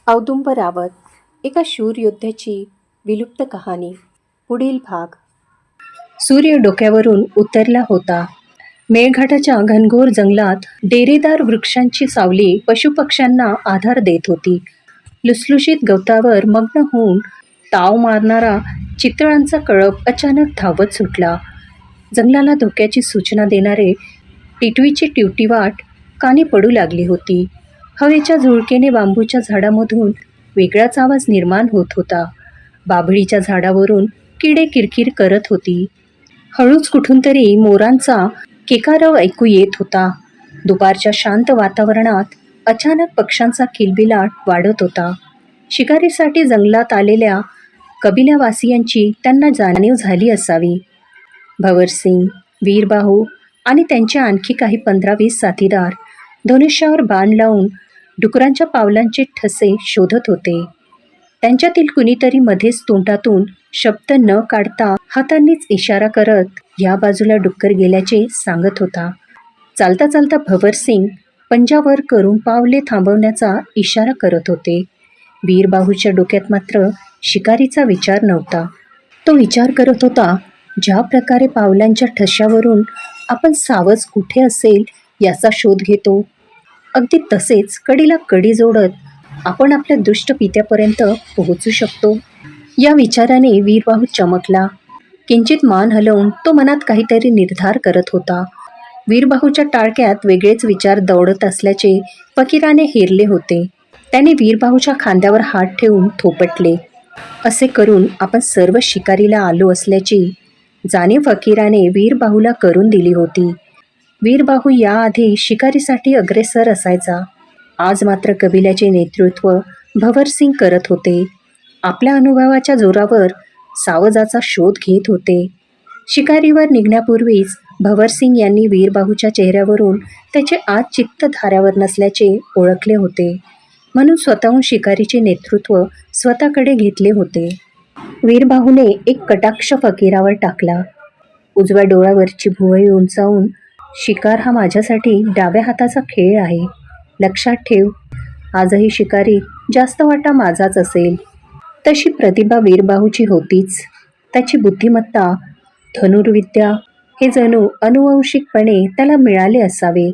औदुंबर रावत एका शूर योद्ध्याची विलुप्त कहाणी. पुढील भाग. सूर्य डोक्यावरून उतरला होता. मेळघाटाच्या घनघोर जंगलात डेरेदार वृक्षांची सावली पशुपक्ष्यांना आधार देत होती. लुसलुशीत गवतावर मग्न होऊन ताव मारणारा चितळांचा कळप अचानक धावत सुटला. जंगलाला धोक्याची सूचना देणारे टिटवीची टिवटिवाट कानी पडू लागली होती. हवेच्या झुळकेने बांबूच्या झाडामधून वेगळाच आवाज निर्माण होत होता. बाभळीच्या झाडावरून किडे किरकिर करत होती. हळूच कुठून तरी मोरांचा केकारव ऐकू येत होता. दुपारच्या शांत वातावरणात अचानक पक्ष्यांचा किलबिलाट वाढत होता. शिकारीसाठी जंगलात आलेल्या कबिल्यावासियांची त्यांना जाणीव झाली असावी. भवरसिंग, वीरबाहू आणि त्यांचे आणखी काही 15-20 साथीदार धनुष्यावर बाण लावून डुकरांच्या पावलांचे ठसे शोधत होते. त्यांच्यातील कुणीतरी मध्येच तोंडातून शब्द न काढता हातांनीच इशारा करत या बाजूला डुक्कर गेल्याचे सांगत होता. चालता चालता भवरसिंग पंजावर करून पावले थांबवण्याचा इशारा करत होते. वीरबाहूच्या डोक्यात मात्र शिकारीचा विचार नव्हता. तो विचार करत होता, ज्या प्रकारे पावलांच्या ठश्यावरून आपण सावज कुठे असेल याचा शोध घेतो, अगदी तसेच कडीला कडी जोडत आपण आपल्या दुष्ट पित्यापर्यंत पोहोचू शकतो. या विचाराने वीरबाहू चमकला. किंचित मान हलवून तो मनात काहीतरी निर्धार करत होता. वीरबाहूच्या टाळक्यात वेगळेच विचार दौडत असल्याचे फकीराने हेरले होते. त्याने वीरबाहूच्या खांद्यावर हात ठेवून थोपटले. असे करून आपण सर्व शिकारीला आलो असल्याची जाणीव फकीराने वीरबाहूला करून दिली होती. वीरबाहू याआधी शिकारीसाठी अग्रेसर असायचा. आज मात्र कबिल्याचे नेतृत्व भवरसिंग करत होते. आपल्या अनुभवाच्या जोरावर सावजाचा शोध घेत होते. शिकारीवर निघण्यापूर्वीच भवरसिंग यांनी वीरबाहूच्या चेहऱ्यावरून त्याचे आज चित्त धाऱ्यावर नसल्याचे ओळखले होते. म्हणून स्वतःहून शिकारीचे नेतृत्व स्वतःकडे घेतले होते. वीरबाहूने एक कटाक्ष फकीरावर टाकला. उजव्या डोळ्यावरची भुवई उंचावून, शिकार हा माझ्यासाठी डाव्या हाताचा खेळ आहे. लक्षात ठेव, आजही शिकारी जास्त वाटा माझाच असेल. तशी प्रतिभा वीरबाहूची होतीच. त्याची बुद्धिमत्ता, धनुर्विद्या हे जणू अनुवंशिकपणे त्याला मिळाले असावे.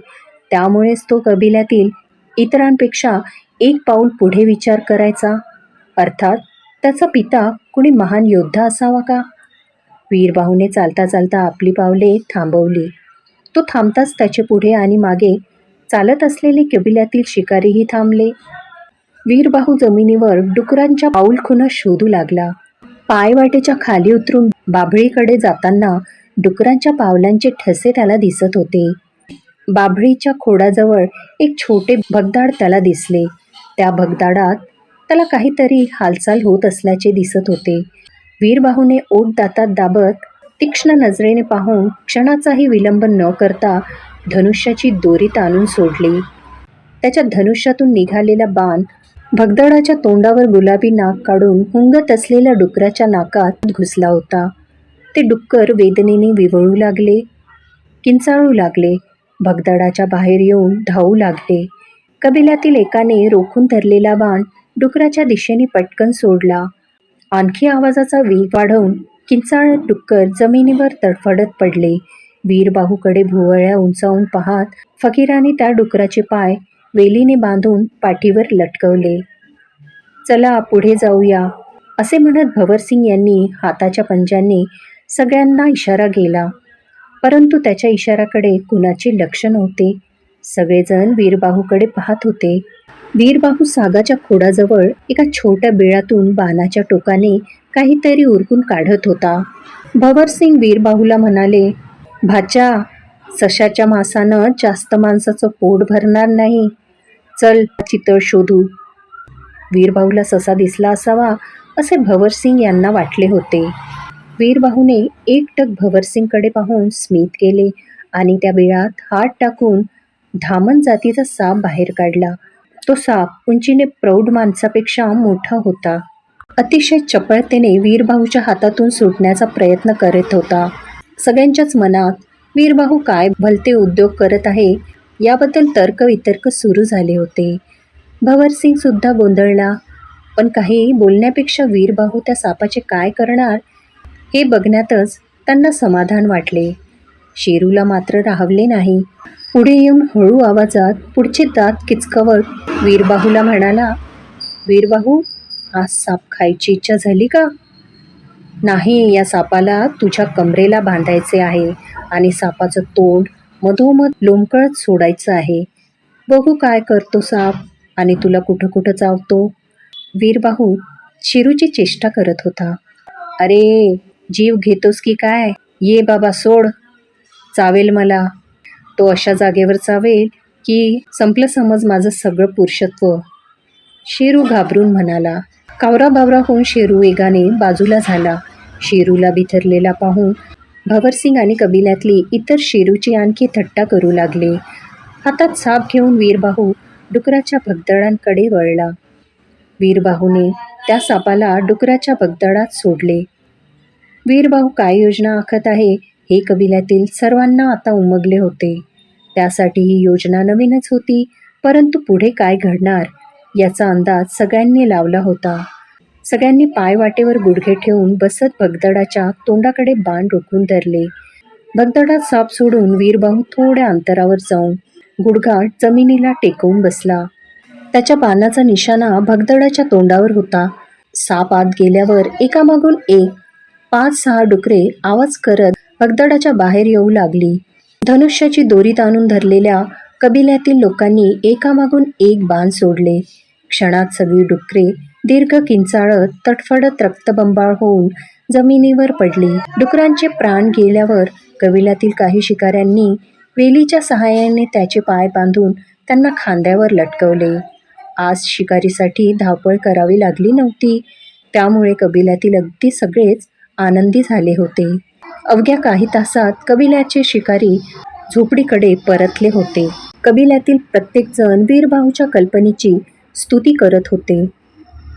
त्यामुळेच तो कबिल्यातील इतरांपेक्षा एक पाऊल पुढे विचार करायचा. अर्थात त्याचा पिता कुणी महान योद्धा असावा का? वीरबाहूने चालता चालता आपली पावले थांबवली. तो थांबताच त्याचे पुढे आणि मागे चालत असलेले कबिल्यातील शिकारीही थांबले. वीरबाहू जमिनीवर डुकरांच्या पाऊलखुणा शोधू लागला. पायवाटेच्या खाली उतरून बाभळीकडे जाताना डुकरांच्या पावलांचे ठसे त्याला दिसत होते. बाभळीच्या खोडाजवळ एक छोटे भगदाड त्याला दिसले. त्या भगदाडात त्याला काहीतरी हालचाल होत असल्याचे दिसत होते. वीरबाहूने ओठ दातात दाबत तीक्ष्ण नजरेने पाहून क्षणाचाही विलंब न करता धनुष्याची दोरी ताणून सोडली. त्याच्या धनुष्यातून निघालेला बाण भगदडाच्या तोंडावर गुलाबी नाक काढून हुंगत असलेल्या डुकराच्या नाकात घुसला होता. ते डुक्कर वेदनेने विवळू लागले, किंचाळू लागले. भगदडाच्या बाहेर येऊन धावू लागले. कबिल्यातील एकाने रोखून धरलेला बाण डुकराच्या दिशेने पटकन सोडला. आणखी आवाजाचा वेग वाढवून किंचाळत डुक्कर जमिनीवर तडफडत पडले. वीरबाहूकडे भुवया उंचावून पाहत फकीराने त्या डुकराचे पाय वेलीने बांधून पाठीवर लटकवले. चला पुढे जाऊया, असे म्हणत भवरसिंग यांनी हाताच्या पंजांनी सगळ्यांना इशारा केला. परंतु त्याच्या इशाराकडे कुणाचे लक्ष नव्हते. सगळेजण वीरबाहूकडे पाहत होते. वीरबाहू सागाच्या खोडाजवळ एका छोट्या बिळातून बाणाच्या टोकाने काहीतरी उरकून काढत होता. भवरसिंग वीरबाहूला म्हणाले, भाच्या, सशाच्या मांसानं जास्त माणसाचं पोट भरणार नाही. चल चितळ शोधू. वीरबाहूला ससा दिसला असावा असे भवरसिंग यांना वाटले होते. वीरबाहूने एकटक भवरसिंगकडे पाहून स्मित केले आणि त्या बिळात हात टाकून धामण जातीचा साप बाहेर काढला. तो साप उंचीने प्रौढ माणसापेक्षा मोठा होता. अतिशय चपळतेने वीरबाहूच्या हातातून सुटण्याचा प्रयत्न करत होता. सगळ्यांच्याच मनात वीरबाहू काय भलते उद्योग करत आहे याबद्दल तर्कवितर्क सुरू झाले होते. भंवरसिंग सुद्धा गोंधळला, पण काही बोलण्यापेक्षा वीरबाहू त्या सापाचे काय करणार हे बघण्यातच त्यांना समाधान वाटले. शेरूला मात्र राहवले नाही. पुढे येऊन हळू आवाजात पुढचे दात किचकवत वीरबाहूला म्हणाला, वीरबाहू, आज साप खायची इच्छा झाली का? नाही, या सापाला तुझ्या कमरेला बांधायचे आहे आणि सापाचं तोंड मधोमध लोंबकळत सोडायचं आहे. बघू काय करतो साप आणि तुला कुठं कुठं चावतो. वीरबाहू शेरूची चेष्टा करत होता. अरे, जीव घेतोस की काय? ये बाबा सोड, चावेल मला. तो अशा जागेवर चावेल की संपलं समज माझं सगळं पुरुषत्व. शेरू घाबरून म्हणाला. कावराबावरा होऊन शेरू वेगाने बाजूला झाला. शेरूला बिथरलेला पाहून भंवरसिंग आणि कबिल्यातली इतर शेरूची आणखी थट्टा करू लागले. हातात साप घेऊन वीरबाहू डुकराच्या भगदडांकडे वळला. वीरबाहूने त्या सापाला डुकराच्या भगदडात सोडले. वीरबाहू काय योजना आखत आहे हे कबिल्यातील सर्वांना आता उमगले होते. त्यासाठी ही योजना नवीनच होती, परंतु पुढे काय घडणार याचा अंदाज सगळ्यांनी लावला होता. सगळ्यांनी पाय वाटेवर गुडघे ठेवून बसत भगदडाच्या तोंडाकडे बाण रोखून धरले. भगदडात साप सोडून वीरबाहू थोड्या अंतरावर जाऊन गुडघा जमिनीला टेकवून बसला. त्याच्या बाणाचा निशाणा भगदडाच्या तोंडावर होता. साप आत गेल्यावर एकामागून एक 5-6 डुकरे आवाज करत भगदडाच्या बाहेर येऊ लागली. धनुष्याची दोरी ताणून धरलेल्या कबिल्यातील लोकांनी एकामागून एक बाण सोडले. क्षणात सगळी डुकरे दीर्घ किंचाळत तडफडत रक्तबंबाळ होऊन जमिनीवर पडली. डुकरांचे प्राण गेल्यावर कबिल्यातील काही शिकाऱ्यांनी वेलीच्या सहाय्याने त्याचे पाय बांधून त्यांना खांद्यावर लटकवले. आज शिकारीसाठी धावपळ करावी लागली नव्हती, त्यामुळे कबिल्यातील अगदी सगळेच आनंदी झाले होते. अवघ्या काही तासात कबिल्याचे शिकारी झोपडीकडे परतले होते. कबिल्यातील प्रत्येकजण वीरबाहूच्या कल्पनेची स्तुती करत होते.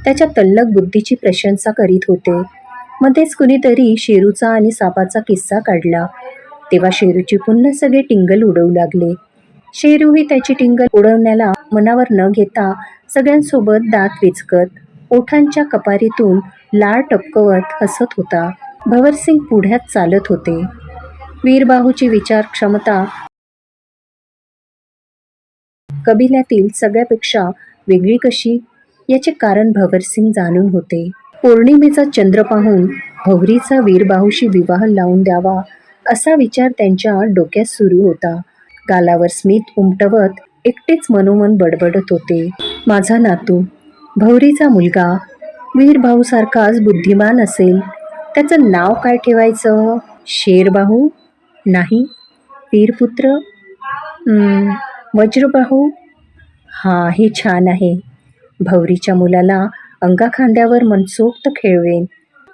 त्याच्या तल्लख बुद्धीची प्रशंसा करीत होते. मध्येच कुणीतरी शेरूचा आणि सापाचा किस्सा काढला. तेव्हा शेरूची पुन्हा सगळे टिंगल उडवू लागले. शेरूही त्याची टिंगल उडवण्याला मनावर न घेता सगळ्यांसोबत दात विचकत ओठांच्या कपारीतून लाळ टपकवत हसत होता. भंवरसिंग पुढ्यात चालत होते. वीरबाहूची विचार क्षमता कबिल्यातील सगळ्यापेक्षा वेगळी कशी याचे कारण भंवरसिंग जाणून होते. पौर्णिमेचा चंद्र पाहून भंवरीचा वीरबाहूशी विवाह लावून द्यावा असा विचार त्यांच्या डोक्यात सुरू होता. गालावर स्मित उमटवत एकटेच मनोमन बडबडत होते. माझा नातू, भंवरीचा मुलगा, वीरबाहूसारखाच बुद्धिमान असेल. त्याचं नाव काय ठेवायचं? शेरबाहू? नाही. वीरपुत्र? वज्रबाहू? हां, हे छान आहे. भंवरीच्या मुलाला अंगाखांद्यावर मनसोक्त खेळवेन.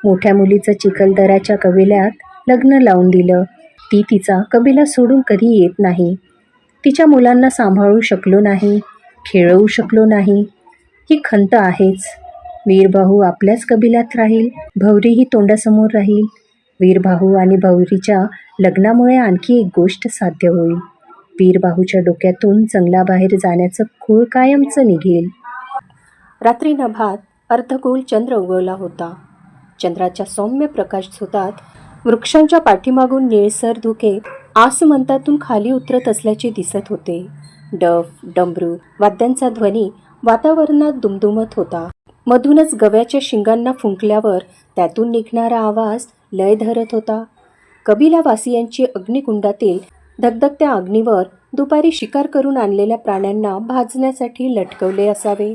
मोठ्या मुलीचं चिखलदऱ्याच्या कबिल्यात लग्न लावून दिलं. ती तिचा कबिला सोडून कधी येत नाही. तिच्या मुलांना सांभाळू शकलो नाही, खेळवू शकलो नाही, ही खंत आहेच. वीरबाहू आपल्याच कबिल्यात राहील, भंवरीही तोंडासमोर राहील. वीरबाहू आणि भंवरीच्या लग्नामुळे आणखी एक गोष्ट साध्य होईल. वीरबाहूच्या डोक्यातून जंगलाबाहेर जाण्याचं खूळ कायमचं निघेल. रात्री नभात अर्धगोल चंद्र उगवला होता. चंद्राच्या सौम्य प्रकाश झोतात वृक्षांच्या पाठीमागून निळसर धुके आसमंतातून खाली उतरत असल्याचे दिसत होते. डफ, डमरू वाद्यांचा ध्वनी वातावरणात दुमदुमत होता. मधूनच गव्याच्या शिंगांना फुंकल्यावर त्यातून निघणारा आवाज लय धरत होता. कबिलावासियांची अग्निकुंडातील धगधगत्या अग्नीवर दुपारी शिकार करून आणलेल्या प्राण्यांना भाजण्यासाठी लटकवले असावे.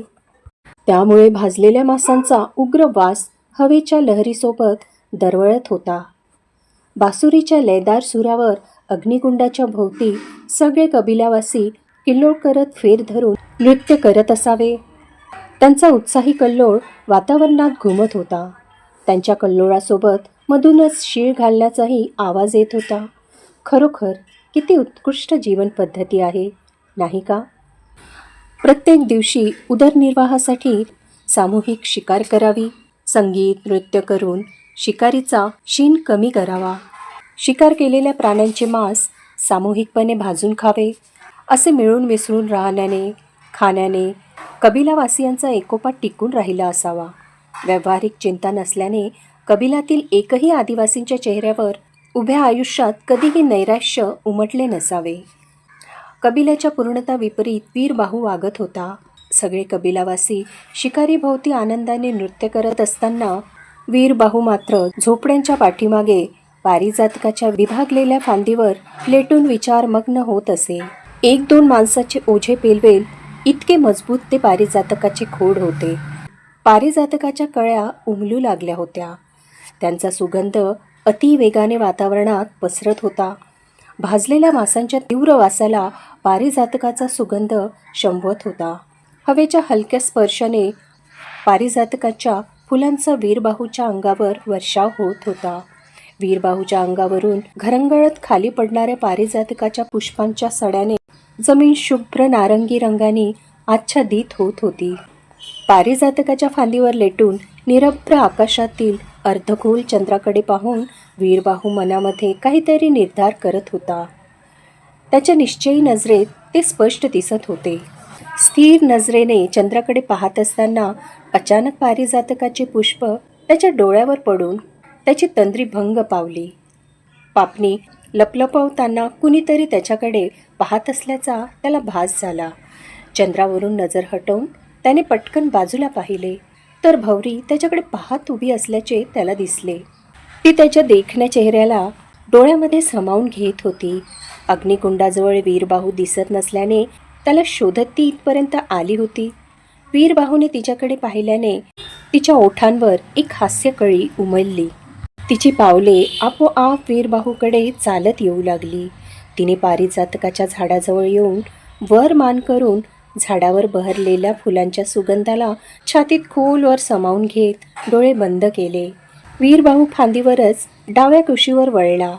त्यामुळे भाजलेल्या मांसांचा उग्र वास हवेच्या लहरीसोबत दरवळत होता. बासुरीच्या लयदार सुरावर अग्निकुंडाच्या भोवती सगळे कबिलावासी किल्लोळ करत फेर धरून नृत्य करत असावे. त्यांचा उत्साही कल्लोळ वातावरणात घुमत होता. त्यांच्या कल्लोळासोबत मधूनच शीळ घालण्याचाही आवाज येत होता. खरोखर किती उत्कृष्ट जीवन पद्धती आहे, नाही का? प्रत्येक दिवशी उदरनिर्वाहासाठी सामूहिक शिकार करावी. संगीत नृत्य करून शिकारीचा शीण कमी करावा. शिकार केलेल्या प्राण्यांचे मांस सामूहिकपणे भाजून खावे. असे मिळून मिसळून राहण्याने, खाण्याने कबिलावासियांचा एकोपा टिकून राहिला असावा. व्यावहारिक चिंता नसल्याने कबिलातील एकही आदिवासींच्या चेहऱ्यावर उभ्या आयुष्यात कधीही नैराश्य उमटले नसावे. कबिलाच्या पूर्णता विपरीत वीरबाहू वागत होता. सगळे कबिलावासी शिकारीभोवती आनंदाने नृत्य करत असताना वीरबाहू मात्र झोपड्यांच्या पाठीमागे पारिजातकाच्या विभागलेल्या फांदीवर लेटून विचारमग्न होत असे. 1-2 माणसाचे ओझे पेलवेल इतके मजबूत ते पारिजातकाचे खोड होते. पारिजातकाच्या कळ्या उमलू लागल्या होत्या. त्यांचा सुगंध अतिवेगाने वातावरणात पसरत होता. भाजलेल्या मांसांच्या तीव्र वासाला पारिजातकाचा सुगंध शंभत होता. हवेच्या हलक्या स्पर्शाने पारिजातकाच्या फुलांचा वीरबाहूच्या अंगावर वर्षाव होत होता. वीरबाहूच्या अंगावरून घरंगळत खाली पडणाऱ्या पारिजातकाच्या पुष्पांच्या सड्याने जमीन शुभ्र नारंगी रंगाने आच्छादित होत होती. पारिजातकाच्या फांदीवर लेटून निरभ्र आकाशातील अर्धगोल चंद्राकडे पाहून वीरबाहू मनामध्ये काहीतरी निर्धार करत होता. त्याच्या निश्चयी नजरेत ते स्पष्ट दिसत होते. स्थिर नजरेने चंद्राकडे पाहत असताना अचानक पारिजातकाचे पुष्प त्याच्या डोळ्यावर पडून त्याची तंद्री भंग पावली. पापणी लपलपवताना कुणीतरी त्याच्याकडे पाहत असल्याचा त्याला भास झाला. चंद्रावरून नजर हटवून त्याने पटकन बाजूला पाहिले तर भवरी त्याच्याकडे पाहत उभी असल्याचे त्याला दिसले. ती त्याच्या देखण्या चेहऱ्याला डोळ्यामध्ये सामावून घेत होती. अग्निकुंडाजवळ वीरबाहू दिसत नसल्याने त्याला शोधत ती इथपर्यंत आली होती. वीरबाहूने तिच्याकडे पाहिल्याने तिच्या ओठांवर एक हास्यकळी उमलली. तिची पावले आपोआप वीरबाहूकडे चालत येऊ लागली. तिने पारिजातकाच्या झाडाजवळ येऊन वर मान करून झाडावर बहरलेल्या फुलांच्या सुगंधाला छातीत खोलवर सामावून घेत डोळे बंद केले. वीरबाहू फांदीवरच डाव्या कुशीवर वळला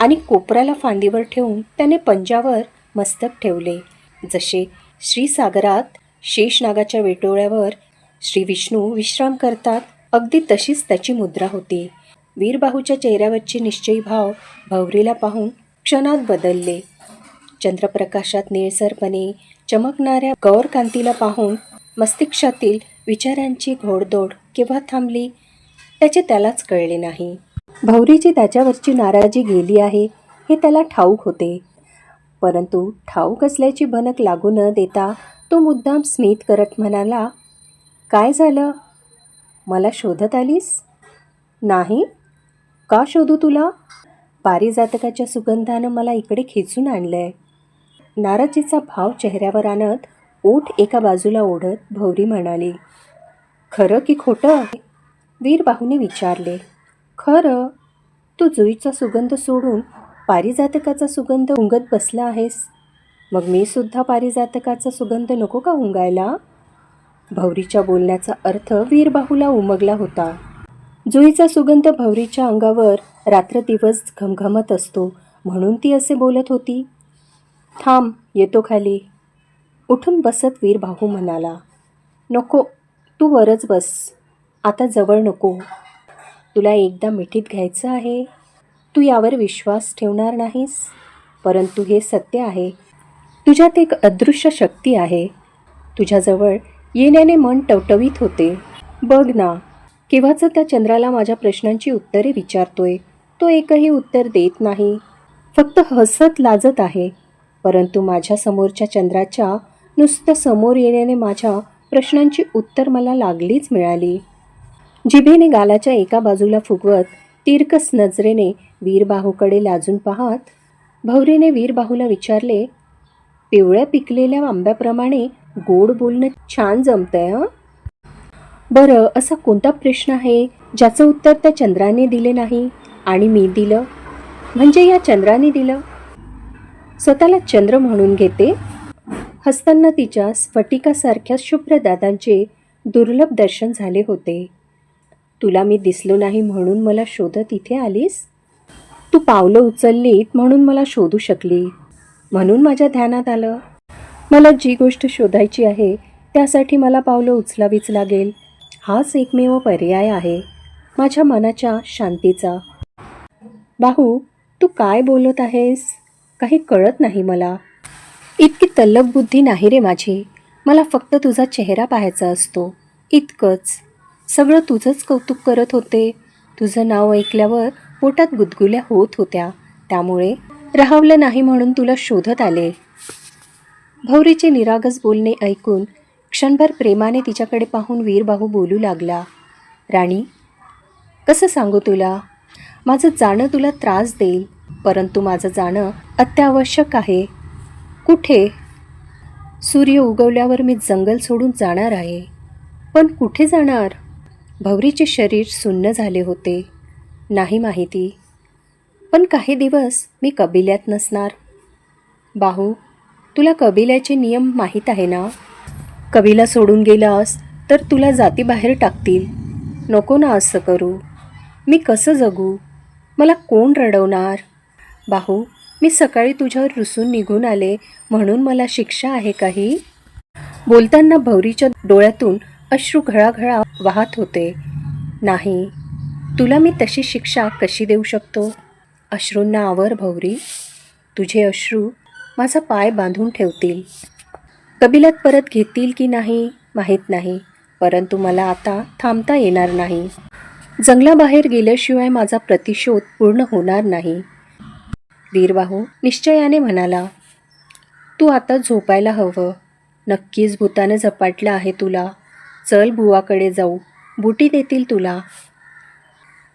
आणि कोपराला फांदीवर ठेवून त्याने पंजावर मस्तक ठेवले. जसे श्रीसागरात शेषनागाच्या वेटोळ्यावर श्री विष्णू विश्राम करतात अगदी तशीच त्याची मुद्रा होती. वीरबाहूच्या चेहऱ्यावरचे निश्चयी भाव भवरीला पाहून क्षणात बदलले. चंद्रप्रकाशात निळसरपणे चमकणाऱ्या गौरकांतीला पाहून मस्तिष्कातील विचारांची घोडदौड केव्हा थांबली त्याचे त्यालाच कळले नाही. भवरीची त्याच्यावरची नाराजी गेली आहे हे त्याला ठाऊक होते, परंतु ठाऊक असल्याची भनक लागू न देता तो मुद्दाम स्मित करत म्हणाला, काय झालं? मला शोधत आलीस? नाही. का शोधू तुला? पारिजातकाच्या सुगंधानं मला इकडे खेचून आणलंय. नाराजीचा भाव चेहऱ्यावर आणत ओठ एका बाजूला ओढत भवरी म्हणाली. खरं की खोटं? वीरबाहूने विचारले. खरं. तू जुईचा सुगंध सोडून पारिजातकाचा सुगंध उंगत बसला आहेस. मग मी सुद्धा पारिजातकाचा सुगंध नको का उंगायला? भवरीच्या बोलण्याचा अर्थ वीरबाहूला उमगला होता. जुईचा सुगंध भवरीच्या अंगावर रात्रदिवस घमघमत असतो म्हणून ती असे बोलत होती. थांब, येतो खाली. उठून बसत वीरबाहू म्हणाला. नको, तू वरच बस. आता जवळ नको. तुला एकदा मिठीत घ्यायचं आहे. तू यावर विश्वास ठेवणार नाहीस, परंतु हे सत्य आहे. तुझ्यात एक अदृश्य शक्ती आहे. तुझ्याजवळ येण्याने मन टवटवीत होते. बघ ना, केव्हाच त्या चंद्राला माझ्या प्रश्नांची उत्तरे विचारतोय. तो एकही उत्तर देत नाही, फक्त हसत लाजत आहे. परंतु माझ्या समोरच्या चंद्राच्या नुसतं समोर येण्याने माझ्या प्रश्नांची उत्तर मला लागलीच मिळाली. जिभेने गालाच्या एका बाजूला फुगवत तिरकस नजरेने वीरबाहूकडे लाजून पाहत भवरीने वीरबाहूला विचारले. पिवळ्या पिकलेल्या आंब्याप्रमाणे गोड बोलणं छान जमतंय हं? बरं, असा कोणता प्रश्न आहे ज्याचं उत्तर त्या चंद्राने दिले नाही आणि मी दिलं? म्हणजे या चंद्राने दिलं. स्वतःला चंद्र म्हणून घेते. हसताना तिच्या स्फटिकासारख्या शुभ्र दादांचे दुर्लभ दर्शन झाले होते. तुला मी दिसलो नाही म्हणून मला शोधत इथे आलीस? तू पावलं उचललीत म्हणून मला शोधू शकली, म्हणून माझ्या ध्यानात आलं. मला जी गोष्ट शोधायची आहे त्यासाठी मला पावलं उचलावीच लागेल. हाच एकमेव पर्याय आहे माझ्या मनाच्या शांतीचा. बाहू, तू काय बोलत आहेस? काही कळत नाही मला. इतकी तल्लख बुद्धी नाही रे माझी. मला फक्त तुझा चेहरा पाहायचा असतो, इतकंच. सगळं तुझंच कौतुक करत होते. तुझं नाव ऐकल्यावर पोटात गुदगुल्या होत होत्या, त्यामुळे राहवलं नाही म्हणून तुला शोधत आले. भौरीचे निरागस बोलणे ऐकून क्षणभर प्रेमाने तिच्याकडे पाहून वीरबाहू बोलू लागला. राणी, कसं सांगू तुला? माझं जाणं तुला त्रास देईल, परंतु माझं जाणं अत्यावश्यक आहे. कुठे? सूर्य उगवल्यावर मी जंगल सोडून जाणार आहे. पण कुठे जाणार? भौरीचे शरीर सुन्न झाले होते. नाही माहिती, पण काही दिवस मी कबिल्यात नसणार. बाहू, तुला कबिल्याचे नियम माहीत आहे ना? कबिला सोडून गेलास तर तुला जातीबाहेर टाकतील. नको ना असं करू. मी कसं जगू? मला कोण रडवणार? बाहू, मी सकाळी तुझ्यावर रुसून निघून आले म्हणून मला शिक्षा आहे काही? बोलताना भौरीच्या डोळ्यातून अश्रू घळाघळा वाहत होते. नाही, तुला मी तशी शिक्षा कशी देऊ शकतो? अश्रूंना आवर भौरी. तुझे अश्रू माझा पाय बांधून ठेवतील. कबिलात परत घेतील की नाही माहीत नाही, परंतु मला आता थांबता येणार नाही. जंगलाबाहेर गेल्याशिवाय माझा प्रतिशोध पूर्ण होणार नाही. वीरबाहू निश्चयाने म्हणाला. तू आता झोपायला हवं. नक्कीच भूतानं झपाटलं आहे तुला. चल बुवाकडे जाऊ, बुटी देतील तुला.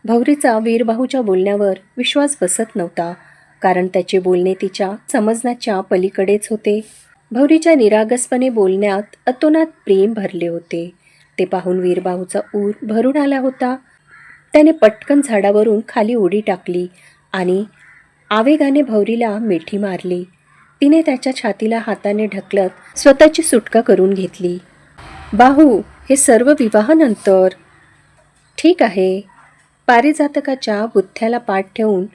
भौरीचा वीरबाहूच्या बोलण्यावर विश्वास बसत नव्हता, कारण त्याचे बोलणे तिच्या समजण्याच्या पलीकडेच होते. भौरीच्या निरागसपणे बोलण्यात अतोनात प्रेम भरले होते. ते पाहून वीरबाहूचा ऊर भरून आला होता. त्याने पटकन झाडावरून खाली उडी टाकली आणि आवेगाने भौरीला मिठी मारली. तिने त्याच्या छातीला हाताने ढकलत स्वतःची सुटका करून घेतली. बाहू, हे सर्व विवाहानंतर. ठीक आहे. पारिजातकाच्या बुथ्याला पाठ ठेवून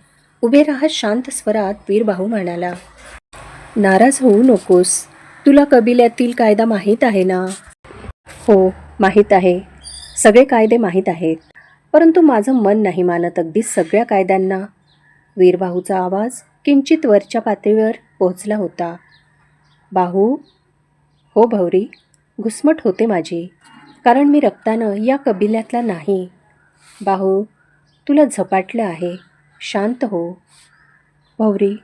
उभे राहत शांत स्वरात वीरबाहू म्हणाला. नाराज होऊ नकोस. तुला कबिल्यातील कायदा माहीत आहे ना? हो, माहीत आहे. सगळे कायदे माहीत आहेत, परंतु माझं मन नाही मानत अगदी सगळ्या कायद्यांना. वीरबाहूचा आवाज किंचित वरच्या पातळीवर पोहोचला होता. बाहू. हो भौरी, घुसमट होते माझी, कारण मी रक्तानं या कबिल्यातला नाही. बाहू, तुला झपाटलं आहे. शांत हो. भौरी,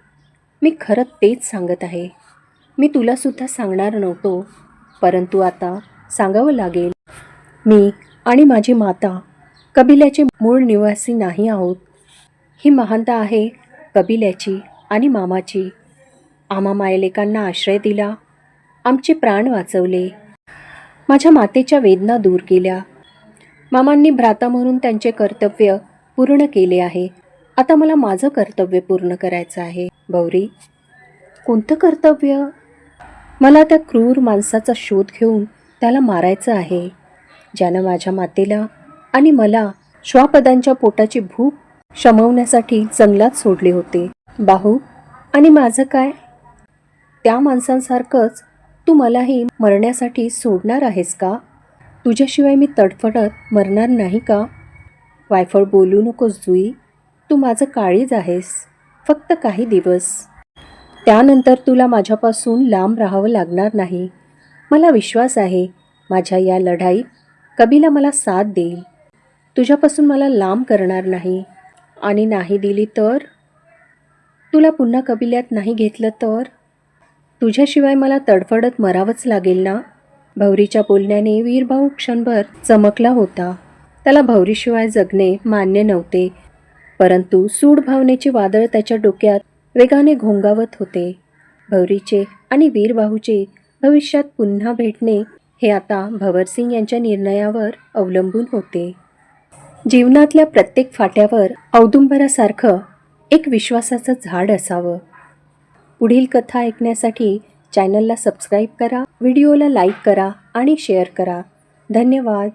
मी खरं तेच सांगत आहे. मी तुलासुद्धा सांगणार नव्हतो, परंतु आता सांगावं लागेल. मी आणि माझी माता कबिल्याचे मूळ निवासी नाही आहोत. ही महानता आहे कबिल्याची आणि मामाची. आम्हा मायलेकांना आश्रय दिला, आमचे प्राण वाचवले, माझ्या मातेच्या वेदना दूर केल्या. मामांनी भ्राता म्हणून त्यांचे कर्तव्य पूर्ण केले आहे. आता मला माझं कर्तव्य पूर्ण करायचं आहे. भौरी, कोणतं कर्तव्य? मला त्या क्रूर माणसाचा शोध घेऊन त्याला मारायचं आहे, ज्यानं माझ्या मातेला आणि मला श्वापदांच्या पोटाची भूक शमवण्यासाठी जंगलात सोडले होते. बाहू, आणि माझं काय? त्या माणसांसारखंच तू मलाही मरण्यासाठी सोडणार आहेस का? तुझ्याशिवाय मी तडफडत मरणार नाही का? वायफळ बोलू नकोस जुई. तू माझं काळीज आहेस, फक्त काही दिवस. त्यानंतर तुला माझ्यापासून लांब राहावं लागणार नाही. मला विश्वास आहे माझ्या या लढाईत कबिला मला साथ देईल. तुझ्यापासून मला लांब करणार नाही. आणि नाही दिली तर? तुला पुन्हा कबिल्यात नाही घेतलं तर? तुझ्याशिवाय मला तडफडत मरावंच लागेल ना? भौरीच्या बोलण्याने वीरबाहू क्षणभर चमकला होता. त्याला भौरीशिवाय जगणे मान्य नव्हते, परंतु सूड भावनेचे वादळ त्याच्या डोक्यात वेगाने घोंगावत होते. भौरीचे आणि वीरबाहूचे भविष्यात पुन्हा भेटणे हे आता भवरसिंग यांच्या निर्णयावर अवलंबून होते. जीवनातल्या प्रत्येक फाट्यावर औदुंबरासारखं एक विश्वासाचं झाड असावं. पुढील कथा ऐकण्यासाठी चॅनलला सबस्क्राईब करा, व्हिडिओला लाईक करा आणि शेअर करा. धन्यवाद.